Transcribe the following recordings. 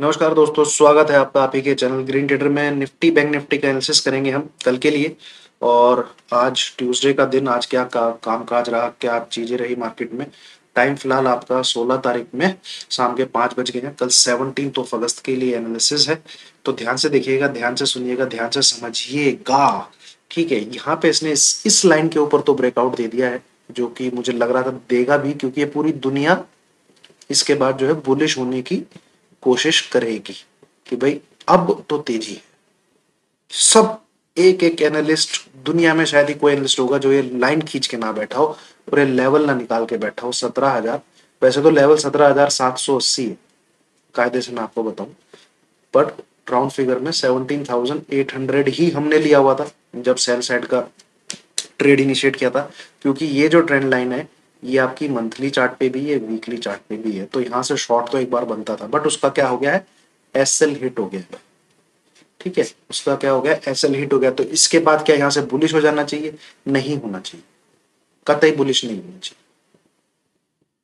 नमस्कार दोस्तों, स्वागत है आपका आप ही के चैनल ग्रीन ट्रेडर में। निफ्टी बैंक निफ्टी का एनालिसिस करेंगे हम कल के लिए। और आज ट्यूसडे का दिन, आज क्या काम काज रहा, क्या चीजें रही मार्केट में। टाइम फिलहाल आपका 16 तारीख में शाम के 5 बज गए हैं। कल 17 अगस्त के लिए एनालिसिस है, तो ध्यान से देखिएगा, ध्यान से सुनिएगा, ध्यान से समझिएगा। ठीक है, यहाँ पे इसने इस लाइन के ऊपर तो ब्रेकआउट दे दिया है, जो कि मुझे लग रहा था देगा भी, क्योंकि ये पूरी दुनिया इसके बाद जो है बुलिश होने की कोशिश करेगी कि भाई अब तो तेजी है। सब एक एक एनालिस्ट दुनिया में, शायद ही कोई एनालिस्ट होगा जो ये लाइन खींच के ना बैठा हो और ये लेवल ना निकाल के बैठा हो। 17,000, वैसे तो लेवल 17,780 है कायदे से, मैं आपको बताऊं, बट राउंड फिगर में 17,800 ही हमने लिया हुआ था जब सेल साइड का ट्रेड इनिशिएट किया था। क्योंकि ये जो ट्रेंड लाइन है, ये आपकी मंथली चार्ट पे भी है, वीकली चार्ट पे भी है, तो यहाँ से शॉर्ट तो एक बार बनता था, बट उसका क्या हो गया है, एसएल हिट हो गया है। ठीक है, उसका क्या हो गया, एसएल हिट हो गया। तो इसके बाद क्या यहाँ से बुलिश हो जाना चाहिए? नहीं होना चाहिए, कतई बुलिश नहीं होना चाहिए।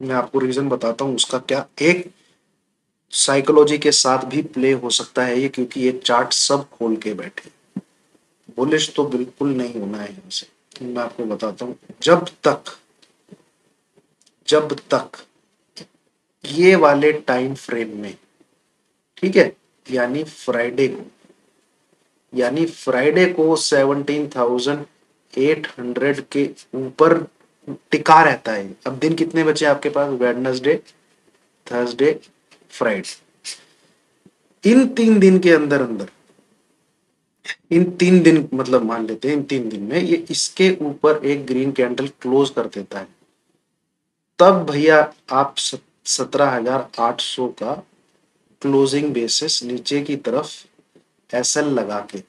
मैं आपको रीजन बताता हूँ उसका क्या। एक साइकोलॉजी के साथ भी प्ले हो सकता है ये, क्योंकि ये चार्ट सब खोल के बैठे। बुलिश तो बिल्कुल नहीं होना है यहाँ से। मैं आपको बताता हूँ, जब तक ये वाले टाइम फ्रेम में, ठीक है, यानी फ्राइडे को 17,800 के ऊपर टिका रहता है। अब दिन कितने बचे आपके पास? Wednesday, Thursday, Friday. इन 3 दिन के अंदर अंदर, इन 3 दिन मतलब मान लेते हैं, इन 3 दिन में ये इसके ऊपर एक ग्रीन कैंडल क्लोज कर देता है, तब भैया आप 17,800 का क्लोजिंग बेसिस नीचे की तरफ एसएल लगा के,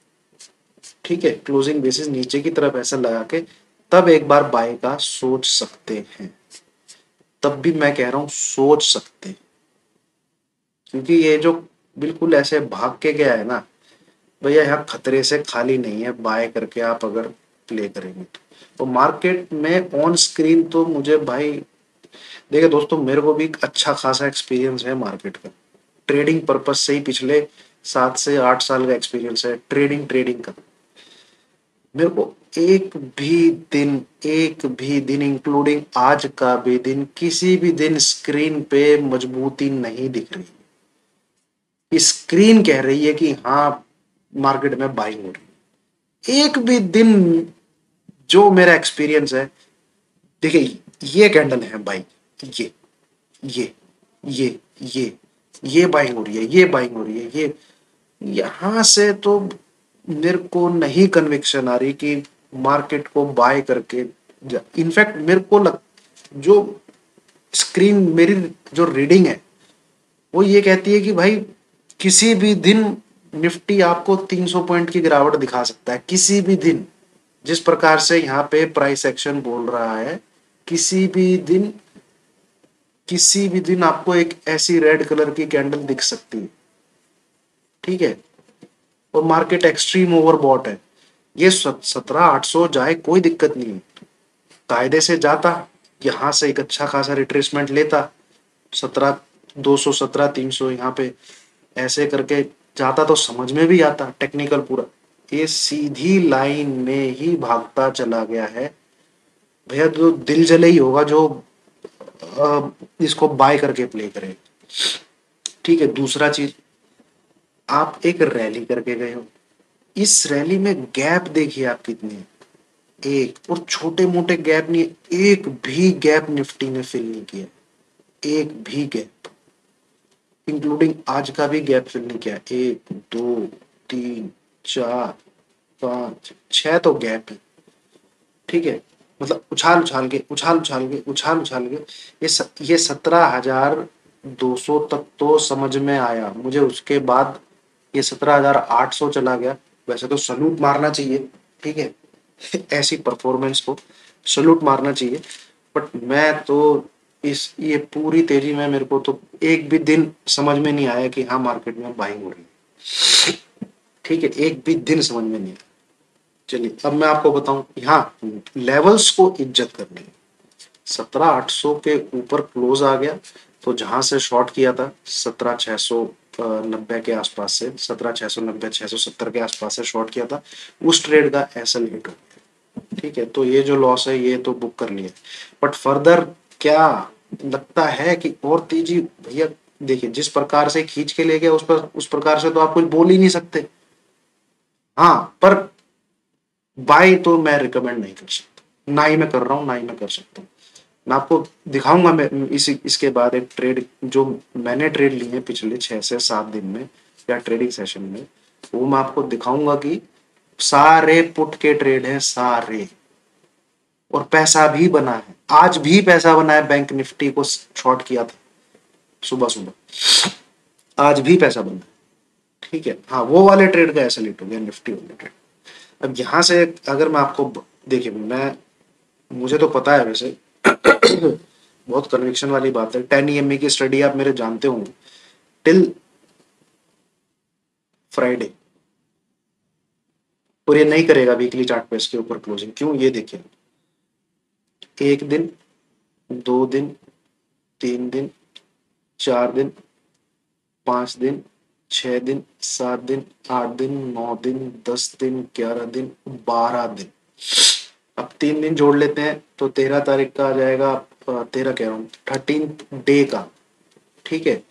ठीक है, क्लोजिंग बेसिस नीचे की तरफ एसएल लगा के तब एक बार बाय का सोच सकते हैं। तब भी मैं कह रहा हूं सोच सकते हैं, क्योंकि ये जो बिल्कुल ऐसे भाग के गया है ना भैया, यहाँ खतरे से खाली नहीं है। बाय करके आप अगर प्ले करेंगे तो मार्केट में ऑन स्क्रीन तो मुझे भाई, देखिए दोस्तों, मेरे को भी एक अच्छा खासा एक्सपीरियंस है मार्केट का। ट्रेडिंग पर्पज से ही पिछले 7 से 8 साल का एक्सपीरियंस है ट्रेडिंग ट्रेडिंग का। मेरे को एक भी दिन इंक्लूडिंग आज का भी दिन, किसी भी दिन स्क्रीन पे मजबूती नहीं दिख रही। स्क्रीन कह रही है कि हाँ मार्केट में बाइंग हो रही है। एक भी दिन जो मेरा एक्सपीरियंस है, देखिए ये कैंडल है बाइंग, ये ये ये ये ये बाइंग हो रही है, ये बाइंग हो रही है, ये यहां से तो मेरे को नहीं कन्विक्शन आ रही कि मार्केट को बाय करके। इनफैक्ट मेरे को जो स्क्रीन मेरी जो रीडिंग है वो ये कहती है कि भाई किसी भी दिन निफ्टी आपको 300 पॉइंट की गिरावट दिखा सकता है, किसी भी दिन। जिस प्रकार से यहाँ पे प्राइस एक्शन बोल रहा है, किसी भी दिन, किसी भी दिन आपको एक ऐसी रेड कलर की कैंडल दिख सकती है। ठीक है, और मार्केट एक्सट्रीम ओवरबॉट है। ये 17,800 जाए कोई दिक्कत नहीं है, कायदे से जाता, यहां से एक अच्छा खासा रिट्रेसमेंट लेता, 17,200 17,300 यहाँ पे ऐसे करके जाता तो समझ में भी आता टेक्निकल पूरा। ये सीधी लाइन में ही भागता चला गया है भैया। तो दिल जले ही होगा जो इसको बाय करके प्ले करे। ठीक है, दूसरा चीज, आप एक रैली करके गए हो, इस रैली में गैप देखिए आप कितने हैं। एक, और छोटे मोटे गैप नहीं, एक भी गैप निफ्टी ने फिल नहीं किया, एक भी गैप, इंक्लूडिंग आज का भी गैप फिल नहीं किया। 1 2 3 4 5 6 तो गैप है। ठीक है, मतलब उछाल उछाल के उछाल उछाल के उछाल उछाल के ये 17,200 तक तो समझ में आया मुझे। उसके बाद ये 17,800 चला गया। वैसे तो सलूट मारना चाहिए, ठीक है, ऐसी परफॉर्मेंस को सलूट मारना चाहिए, बट मैं तो इस ये पूरी तेजी में मेरे को तो एक भी दिन समझ में नहीं आया कि हाँ मार्केट में बाइंग हो रही है। ठीक है, एक भी दिन समझ में नहीं आया। चलिए अब मैं आपको बताऊं, यहाँ लेवल्स को इज्जत करनी है। 17,800 के ऊपर क्लोज आ गया, तो जहां से शॉर्ट किया था 17,600 1790 के आसपास से, 17,690 670 के आसपास से शॉर्ट किया था, उस ट्रेड का एसएल हिट हो गया। ठीक है, तो ये जो लॉस है ये तो बुक कर लिया। बट फर्दर क्या लगता है कि और तेजी, भैया देखिए जिस प्रकार से खींच के ले गया उस प्रकार से तो आप कुछ बोल ही नहीं सकते। हाँ, पर बाय तो मैं रिकमेंड नहीं कर सकता, ना ही मैं कर रहा हूँ, ना ही मैं कर सकता हूँ। मैं आपको दिखाऊंगा, मैं इसके बाद एक ट्रेड जो मैंने ट्रेड लिए हैं पिछले 6 से 7 दिन में या ट्रेडिंग सेशन में, वो मैं आपको दिखाऊंगा कि सारे पुट के ट्रेड हैं सारे, और पैसा भी बना है। आज भी पैसा बना है, बैंक निफ्टी को शॉर्ट किया था सुबह सुबह, आज भी पैसा बना है। ठीक है, हाँ वो वाले ट्रेड का ऐसा लेट हो गया, निफ्टी वाले ट्रेड। अब यहाँ से अगर मैं आपको, देखिए मैं, मुझे तो पता है वैसे बहुत कन्विक्शन वाली बात है, 10 EMA की स्टडी आप मेरे जानते होंगे, टिल फ्राइडे, और ये नहीं करेगा वीकली चार्ट पे इसके ऊपर क्लोजिंग। क्यों, ये देखिए, 1 दिन, 2 दिन, 3 दिन, 4 दिन, 5 दिन, 6 दिन, 7 दिन, 8 दिन, 9 दिन, 10 दिन, 11 दिन, 12 दिन। अब 3 दिन जोड़ लेते हैं तो 13 तारीख का आ जाएगा, 13 कह रहा हूँ, 13th डे का। ठीक है,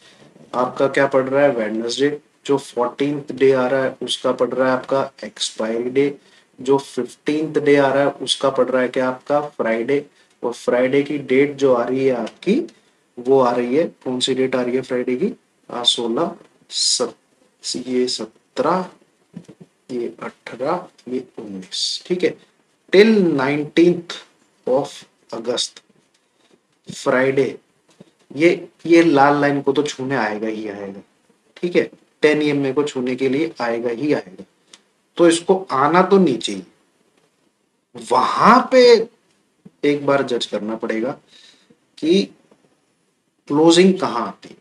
आपका क्या पड़ रहा है, वेडनेसडे। जो 14th डे आ रहा है उसका पड़ रहा है आपका एक्सपायरी डे। जो 15th डे आ रहा है उसका पड़ रहा है क्या, आपका फ्राइडे। और फ्राइडे की डेट जो आ रही है आपकी, वो आ रही है, कौन सी डेट आ रही है फ्राइडे की, 16, ये 17, ये 18, ये 19। ठीक है, till 19th of August Friday, ये लाल लाइन को तो छूने आएगा ही आएगा। ठीक है, 10 EMA को छूने के लिए आएगा ही आएगा, तो इसको आना तो नीचे ही, वहां पे एक बार जज करना पड़ेगा कि क्लोजिंग कहाँ आती है।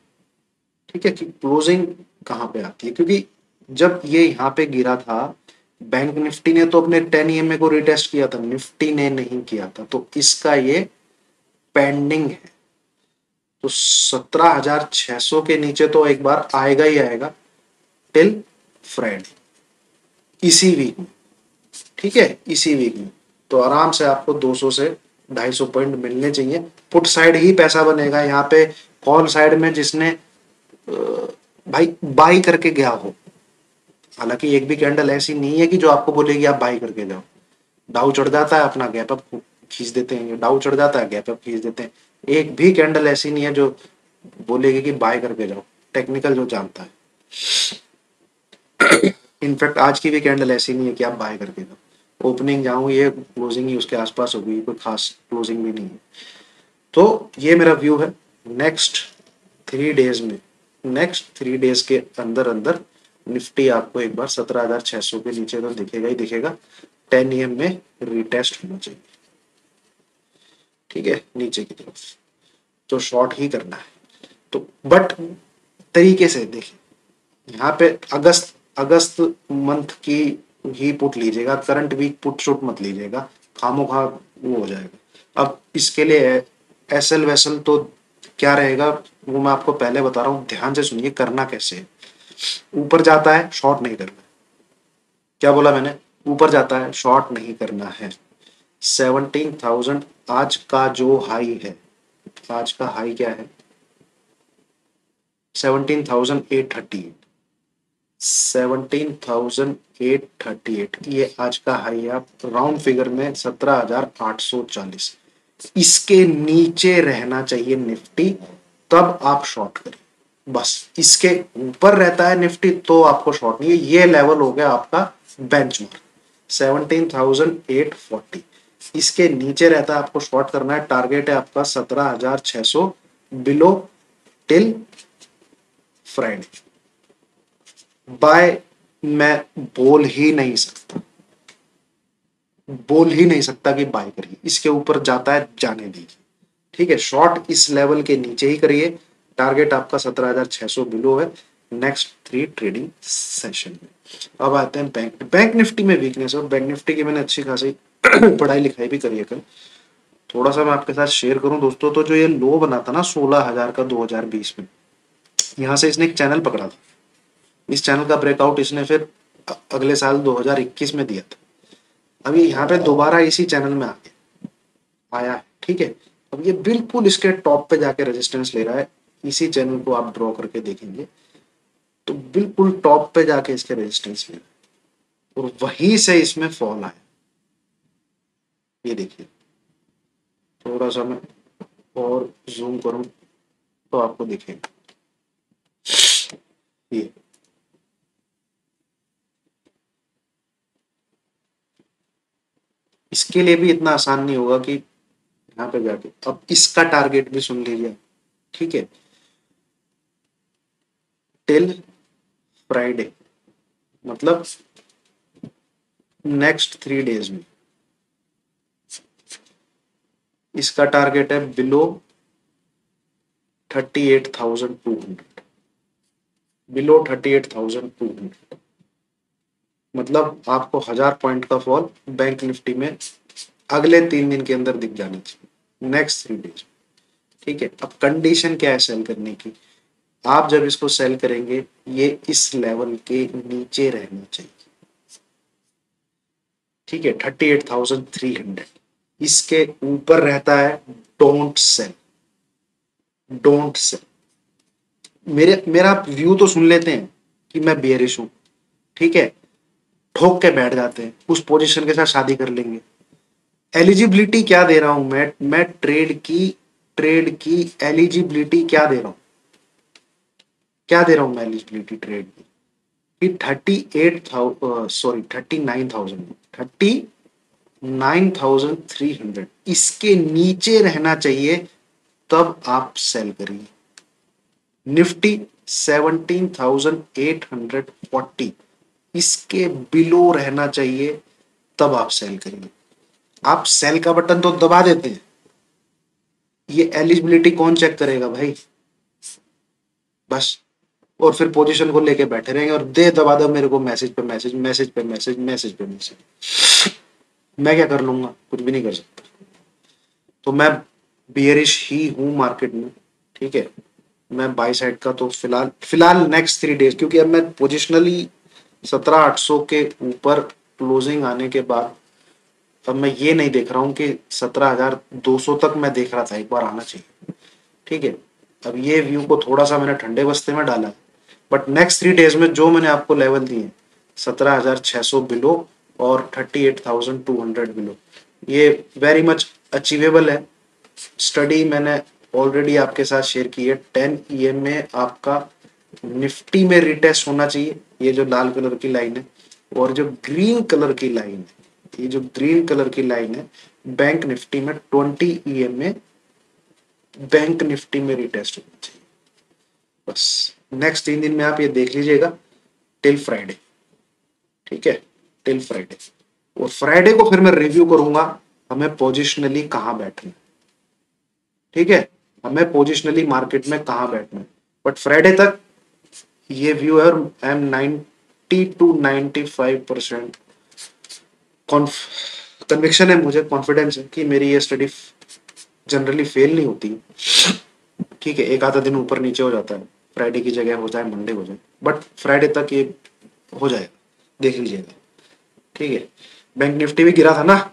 ठीक है, कि क्लोजिंग कहाँ पे आती है, क्योंकि जब ये यहाँ पे गिरा था, बैंक निफ्टी ने तो अपने 10 EMA को रिटेस्ट किया था, निफ्टी ने नहीं किया था, तो इसका ये पेंडिंग है। तो 17,600 के नीचे तो एक बार आएगा ही आएगा टिल फ्राइडे, इसी वीक में। ठीक है, इसी वीक में तो आराम से आपको 200 से 250 पॉइंट मिलने चाहिए। पुट साइड ही पैसा बनेगा यहाँ पे, कॉल साइड में जिसने भाई बाई करके गया हो, हालांकि एक भी कैंडल ऐसी नहीं है कि जो आपको बोलेगी आप बाई करके जाओ। डाउ चढ़ जाता है, अपना गैप अप खींच देते हैं, डाउ चढ़ जाता है, गैप अप खींच देते हैं। एक भी कैंडल ऐसी नहीं है जो बोलेगी कि बाय करके जाओ, टेक्निकल जो जानता है। इनफैक्ट आज की भी कैंडल ऐसी नहीं है कि आप बाय करके जाओ, ओपनिंग जाऊं ये क्लोजिंग ही उसके आसपास होगी, कोई खास क्लोजिंग भी नहीं है। तो ये मेरा व्यू है नेक्स्ट 3 डेज में, नेक्स्ट 3 डेज के अंदर अंदर निफ्टी आपको एक बार 17,600 के नीचे तो दिखेगा ही दिखेगा, 10 में रिटेस्ट होना चाहिए। ठीक है, नीचे की तरफ तो शॉर्ट ही करना है। तो बट तरीके से देखिए, यहाँ पे अगस्त अगस्त मंथ की ही पुट लीजिएगा, करंट वीक पुट शूट मत लीजिएगा, खामो खा वो हो जाएगा। अब इसके लिए एसएल वेसल तो क्या रहेगा वो मैं आपको पहले बता रहा हूँ, ध्यान से सुनिए करना कैसे है। ऊपर जाता है शॉर्ट नहीं करना, क्या बोला मैंने, ऊपर जाता है शॉर्ट नहीं करना है। 17,000 आज का जो हाई है, आज का हाई क्या है, 17,838, 17,838 ये आज का हाई है। आप राउंड फिगर में 17,840, इसके नीचे रहना चाहिए निफ्टी, तब आप शॉर्ट करिए। बस इसके ऊपर रहता है निफ्टी तो आपको शॉर्ट नहीं है। ये लेवल हो गया आपका बेंचमार्क 17,840, इसके नीचे रहता है आपको शॉर्ट करना है। टारगेट है आपका 17,600 बिलो टिल फ्राइडे। बाय मैं बोल ही नहीं सकता कि बाय करिए, इसके ऊपर जाता है जाने दीजिए। ठीक है, शॉर्ट इस लेवल के नीचे ही करिए। टारगेट आपका 17,600 बिलो है नेक्स्ट 3 ट्रेडिंग सेशन में। अब आते हैं बैंक निफ्टी में वीकनेस, और बैंक निफ्टी की मैंने अच्छी खासी पढ़ाई लिखाई भी करी है कल। थोड़ा सा मैं आपके साथ शेयर करूं दोस्तों, तो जो ये लो बना था ना 16,000 का 2020 में, यहाँ से इसने एक चैनल पकड़ा था, इस चैनल का ब्रेकआउट इसने फिर अगले साल 2021 में दिया था। अभी यहाँ पे दोबारा इसी चैनल में आया है, ठीक है। अब ये बिल्कुल इसके टॉप पे जाके रेजिस्टेंस ले रहा है। इसी चैनल को आप ड्रॉ करके देखेंगे तो बिल्कुल टॉप पे जाके इसके रेजिस्टेंस ले रहा है और वहीं से इसमें फॉल आया। ये देखिए, थोड़ा सा मैं और जूम करूं तो आपको दिखेगा ये। इसके लिए भी इतना आसान नहीं होगा कि यहाँ पे जाके, अब इसका टारगेट भी सुन लीजिए, ठीक है। टिल फ्राइडे, मतलब नेक्स्ट 3 डेज में इसका टारगेट है बिलो 38,200, बिलो 38,200। मतलब आपको 1000 पॉइंट का फॉल बैंक निफ्टी में अगले 3 दिन के अंदर दिख जाना चाहिए, नेक्स्ट 3 डेज। ठीक है, अब कंडीशन क्या है सेल करने की? आप जब इसको सेल करेंगे ये इस लेवल के नीचे रहना चाहिए, ठीक है, 38,300। इसके ऊपर रहता है डोंट सेल, डोंट सेल। मेरा व्यू तो सुन लेते हैं कि मैं बेयरिश हूं, ठीक है, ठोक के बैठ जाते हैं, उस पोजीशन के साथ शादी कर लेंगे। एलिजिबिलिटी क्या दे रहा हूं मैं ट्रेड की एलिजिबिलिटी क्या दे रहा हूं? क्या दे रहा हूं मैं एलिजिबिलिटी ट्रेड की? कि 39,300 इसके नीचे रहना चाहिए, तब आप सेल करिए। निफ्टी 17,840 इसके बिलो रहना चाहिए, तब आप सेल करिए। आप सेल का बटन तो दबा देते हैं, ये एलिजिबिलिटी कौन चेक करेगा भाई? बस, और फिर पोजीशन को लेके बैठे रहेंगे और दे दबा दो मेरे को मैसेज पे मैसेज, मैसेज पे मैसेज, मैसेज पे मैसेज। मैं क्या कर लूंगा? कुछ भी नहीं कर सकता। तो मैं बियरिश ही हूं मार्केट में, ठीक है। मैं बाई साइड का तो फिलहाल फिलहाल नेक्स्ट 3 डेज, क्योंकि अब मैं पोजिशनली 17,800 के ऊपर क्लोजिंग आने के बाद अब मैं ये नहीं देख रहा हूँ कि 17,200 तक मैं देख रहा था एक बार आना चाहिए, ठीक है। अब ये व्यू को थोड़ा सा मैंने ठंडे बस्ते में डाला है, बट नेक्स्ट 3 डेज में जो मैंने आपको लेवल दिए 17,600 बिलो और 38,200 बिलो, ये वेरी मच अचीवेबल है। स्टडी मैंने ऑलरेडी आपके साथ शेयर की है। 10 EM में आपका निफ्टी में रिटेस्ट होना चाहिए, ये जो लाल कलर की लाइन है, और जो ग्रीन कलर की लाइन है, ये जो ग्रीन कलर की लाइन है, बैंक निफ्टी में 20 EM में बैंक निफ्टी में रिटेस्ट होना चाहिए। बस नेक्स्ट 3 दिन में आप ये देख लीजिएगा टिल फ्राइडे, ठीक है, टिल फ्राइडे। और फ्राइडे को फिर मैं रिव्यू करूंगा हमें पोजिशनली कहां बैठना, ठीक है, हमें पोजिशनली मार्केट में कहां बैठना है। बट फ्राइडे तक ये व्यू है, और आई एम 90 to 95% कन्विक्शन है, मुझे कॉन्फिडेंस है कि मेरी ये स्टडी जनरली फेल नहीं होती, ठीक है। एक आधा दिन ऊपर नीचे हो जाता है, फ्राइडे की जगह हो जाए मंडे हो जाए, बट फ्राइडे तक ये हो जाएगा, देख लीजिएगा, ठीक है। बैंक निफ्टी भी गिरा था ना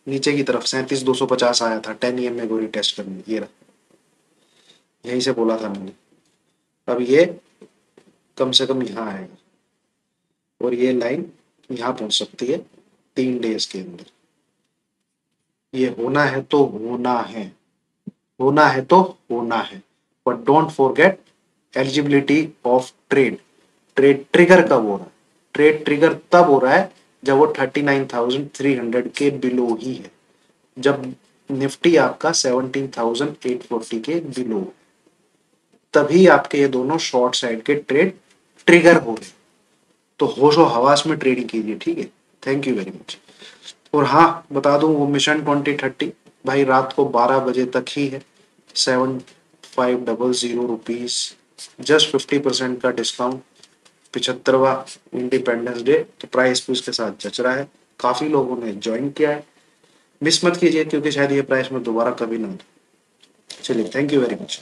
नीचे की तरफ, 37,250 आया था 10 EM में गोरी टेस्ट करने, ये रहा, यहीं से बोला था मैंने। अब ये कम से कम यहाँ आएगा और ये लाइन यहाँ पहुंच सकती है 3 डेज के अंदर। ये होना है तो होना है, होना है तो होना है, but don't forget eligibility of trade. Trade trigger कब हो रहा है? ट्रेड ट्रिगर तब हो रहा है जब वो 39,300 के बिलो ही है, जब निफ्टी आपका 17,840 के बिलो, तभी आपके ये दोनों शॉर्ट साइड के ट्रेड ट्रिगर हो रहे। तो होशो हवास में ट्रेडिंग कीजिए, ठीक है। Thank you very much. और हाँ, बता दूं वो मिशन 2030 भाई रात को 12 बजे तक ही है, 7500 रुपीज, जस्ट 50% का डिस्काउंट, 75वां इंडिपेंडेंस डे, तो प्राइस भी उसके साथ जच रहा है। काफी लोगों ने ज्वाइन किया है, मिस मत कीजिए क्योंकि शायद ये प्राइस में दोबारा कभी ना हो। चलिए, थैंक यू वेरी मच।